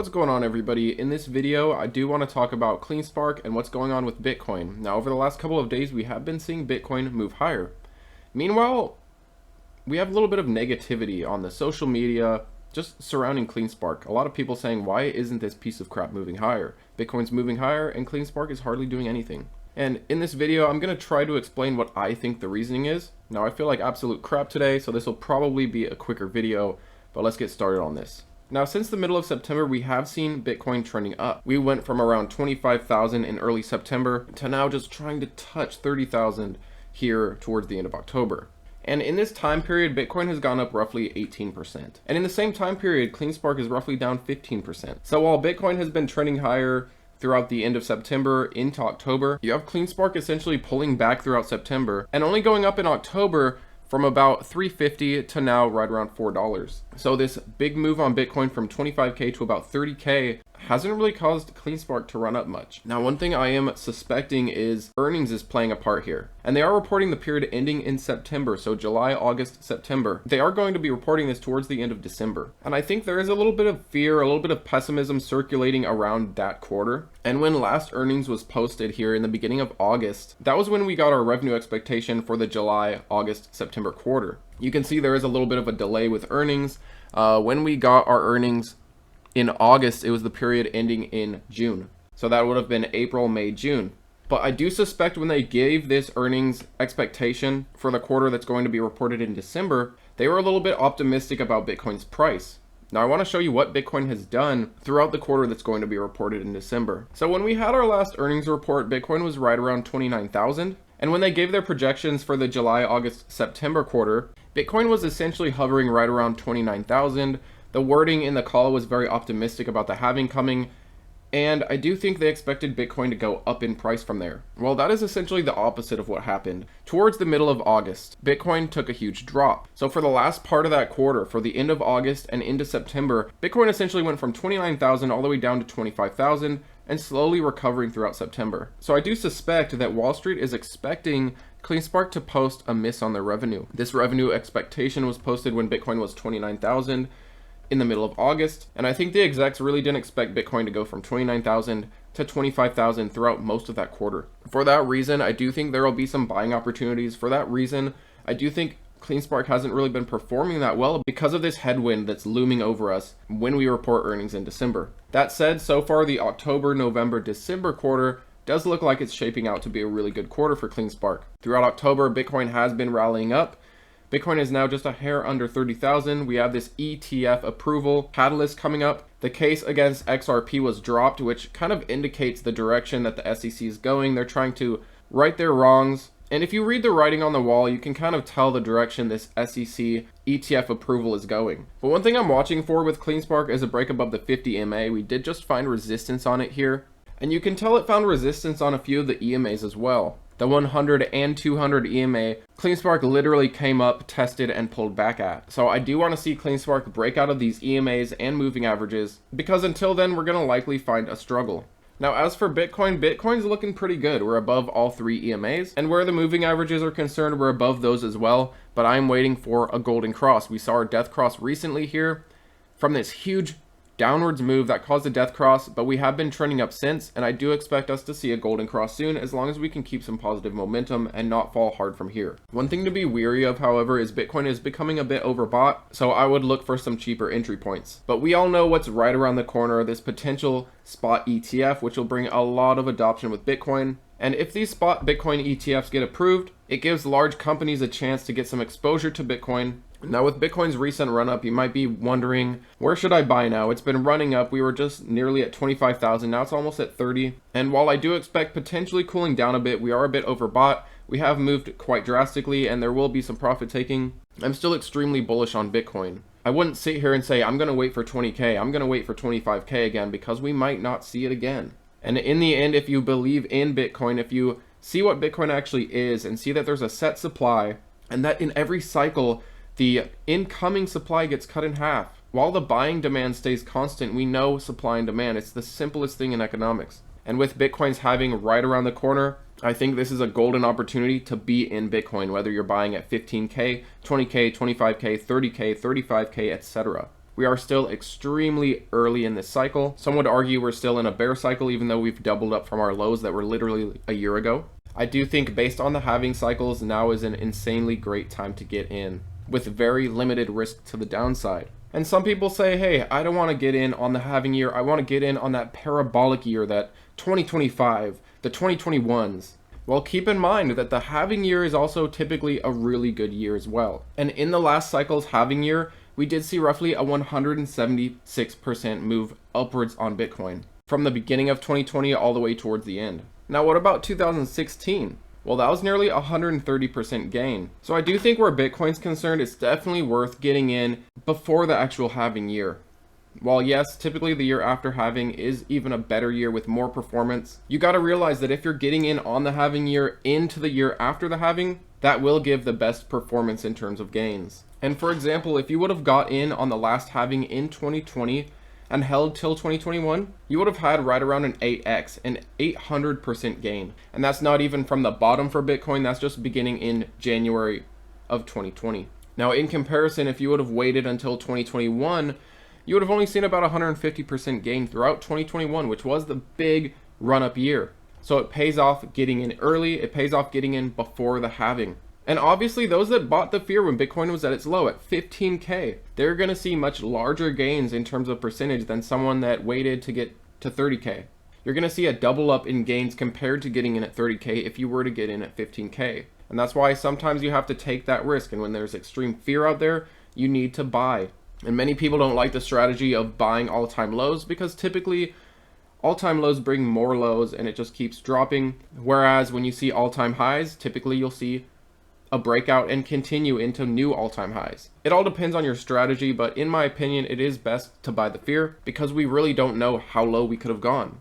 What's going on, everybody? In this video I do want to talk about Cleanspark and what's going on with Bitcoin. Now, over the last couple of days we have been seeing Bitcoin move higher. Meanwhile, we have a little bit of negativity on the social media just surrounding Cleanspark. A lot of people saying, why isn't this piece of crap moving higher? Bitcoin's moving higher and Cleanspark is hardly doing anything. And in this video I'm going to try to explain what I think the reasoning is. Now, I feel like absolute crap today, so this will probably be a quicker video, but let's get started on this. Now, since the middle of September, we have seen Bitcoin trending up. We went from around 25,000 in early September to now just trying to touch 30,000 here towards the end of October. And in this time period, Bitcoin has gone up roughly 18%. And in the same time period, Cleanspark is roughly down 15%. So while Bitcoin has been trending higher throughout the end of September into October, you have Cleanspark essentially pulling back throughout September and only going up in October from about $3.50 to now right around $4. So this big move on Bitcoin from 25k to about 30k hasn't really caused Cleanspark to run up much. Now, one thing I am suspecting is earnings is playing a part here. And they are reporting the period ending in September, so July, August, September. They are going to be reporting this towards the end of December. And I think there is a little bit of fear, a little bit of pessimism circulating around that quarter. And when last earnings was posted here in the beginning of August, that was when we got our revenue expectation for the July, August, September quarter. You can see there is a little bit of a delay with earnings. When we got our earnings in August, it was the period ending in June. So that would have been April, May, June. But I do suspect when they gave this earnings expectation for the quarter that's going to be reported in December, they were a little bit optimistic about Bitcoin's price. Now, I want to show you what Bitcoin has done throughout the quarter that's going to be reported in December. So when we had our last earnings report, Bitcoin was right around 29,000. And when they gave their projections for the July, August, September quarter, Bitcoin was essentially hovering right around 29,000. The wording in the call was very optimistic about the halving coming, and I do think they expected Bitcoin to go up in price from there. Well, that is essentially the opposite of what happened. Towards the middle of August, Bitcoin took a huge drop. So for the last part of that quarter, for the end of August and into September, Bitcoin essentially went from 29,000 all the way down to 25,000 and slowly recovering throughout September. So I do suspect that Wall Street is expecting Cleanspark to post a miss on their revenue. This revenue expectation was posted when Bitcoin was 29,000 in the middle of August, and I think the execs really didn't expect Bitcoin to go from 29,000 to 25,000 throughout most of that quarter. For that reason, I do think there will be some buying opportunities. For that reason, I do think Cleanspark hasn't really been performing that well because of this headwind that's looming over us when we report earnings in December. That said, so far the October, November, December quarter does look like it's shaping out to be a really good quarter for Cleanspark. Throughout October, Bitcoin has been rallying up. Bitcoin is now just a hair under 30,000. We have this ETF approval catalyst coming up. The case against XRP was dropped, which kind of indicates the direction that the SEC is going. They're trying to right their wrongs. And if you read the writing on the wall, you can kind of tell the direction this SEC ETF approval is going. But one thing I'm watching for with Cleanspark is a break above the 50 EMA. We did just find resistance on it here. And you can tell it found resistance on a few of the EMAs as well. The 100 and 200 EMA, Cleanspark literally came up, tested, and pulled back at. So I do want to see Cleanspark break out of these EMAs and moving averages, because until then, we're going to likely find a struggle. Now, as for Bitcoin, Bitcoin's looking pretty good. We're above all three EMAs, and where the moving averages are concerned, we're above those as well, but I'm waiting for a golden cross. We saw our death cross recently here from this huge downwards move that caused a death cross, but we have been trending up since, and I do expect us to see a golden cross soon as long as we can keep some positive momentum and not fall hard from here. One thing to be weary of, however, is Bitcoin is becoming a bit overbought, so I would look for some cheaper entry points. But we all know what's right around the corner, this potential spot ETF, which will bring a lot of adoption with Bitcoin. And if these spot Bitcoin ETFs get approved, it gives large companies a chance to get some exposure to Bitcoin. Now, with Bitcoin's recent run up, you might be wondering, where should I buy now? It's been running up. We were just nearly at 25,000. Now it's almost at 30. And while I do expect potentially cooling down a bit, we are a bit overbought. We have moved quite drastically and there will be some profit taking. I'm still extremely bullish on Bitcoin. I wouldn't sit here and say, I'm going to wait for 20K. I'm going to wait for 25K again, because we might not see it again. And in the end, if you believe in Bitcoin, if you see what Bitcoin actually is and see that there's a set supply and that in every cycle, the incoming supply gets cut in half. While the buying demand stays constant, we know supply and demand. It's the simplest thing in economics. And with Bitcoin's halving right around the corner, I think this is a golden opportunity to be in Bitcoin, whether you're buying at 15K, 20K, 25K, 30K, 35K, etc. We are still extremely early in this cycle. Some would argue we're still in a bear cycle, even though we've doubled up from our lows that were literally a year ago. I do think based on the halving cycles, now is an insanely great time to get in with very limited risk to the downside. And some people say, hey, I don't want to get in on the halving year. I want to get in on that parabolic year, that 2025, the 2021s. Well, keep in mind that the halving year is also typically a really good year as well. And in the last cycle's halving year, we did see roughly a 176% move upwards on Bitcoin from the beginning of 2020 all the way towards the end. Now, what about 2016? Well, that was nearly 130% gain. So I do think where Bitcoin's concerned, it's definitely worth getting in before the actual halving year. While yes, typically the year after halving is even a better year with more performance, you got to realize that if you're getting in on the halving year into the year after the halving, that will give the best performance in terms of gains. And for example, if you would have got in on the last halving in 2020 and held till 2021, you would have had right around an 8x, an 800% gain. And that's not even from the bottom for Bitcoin, that's just beginning in January of 2020. Now in comparison, if you would have waited until 2021, you would have only seen about 150% gain throughout 2021, which was the big run-up year. So it pays off getting in early, it pays off getting in before the halving. And obviously those that bought the fear when Bitcoin was at its low at 15K, they're going to see much larger gains in terms of percentage than someone that waited to get to 30K. You're going to see a double up in gains compared to getting in at 30K if you were to get in at 15K. And that's why sometimes you have to take that risk. And when there's extreme fear out there, you need to buy. And many people don't like the strategy of buying all-time lows because typically all-time lows bring more lows and it just keeps dropping. Whereas when you see all-time highs, typically you'll see a breakout and continue into new all-time highs. It all depends on your strategy, but in my opinion, it is best to buy the fear because we really don't know how low we could have gone.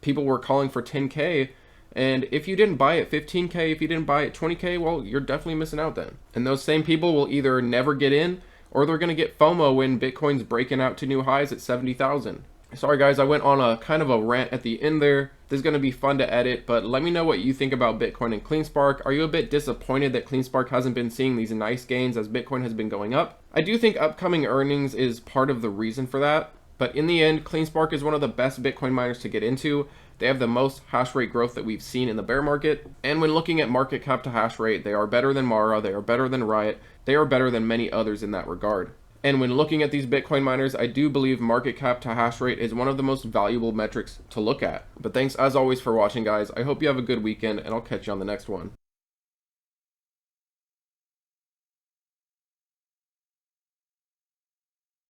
People were calling for 10K, and if you didn't buy at 15K, if you didn't buy at 20K, well, you're definitely missing out then. And those same people will either never get in or they're going to get FOMO when Bitcoin's breaking out to new highs at 70,000. Sorry guys, I went on a kind of a rant at the end there. This is going to be fun to edit, but let me know what you think about Bitcoin and Cleanspark. Are you a bit disappointed that Cleanspark hasn't been seeing these nice gains as Bitcoin has been going up? I do think upcoming earnings is part of the reason for that, but in the end, Cleanspark is one of the best Bitcoin miners to get into. They have the most hash rate growth that we've seen in the bear market. And when looking at market cap to hash rate, they are better than Mara, they are better than Riot, they are better than many others in that regard. And when looking at these Bitcoin miners, I do believe market cap to hash rate is one of the most valuable metrics to look at. But thanks as always for watching, guys. I hope you have a good weekend, and I'll catch you on the next one.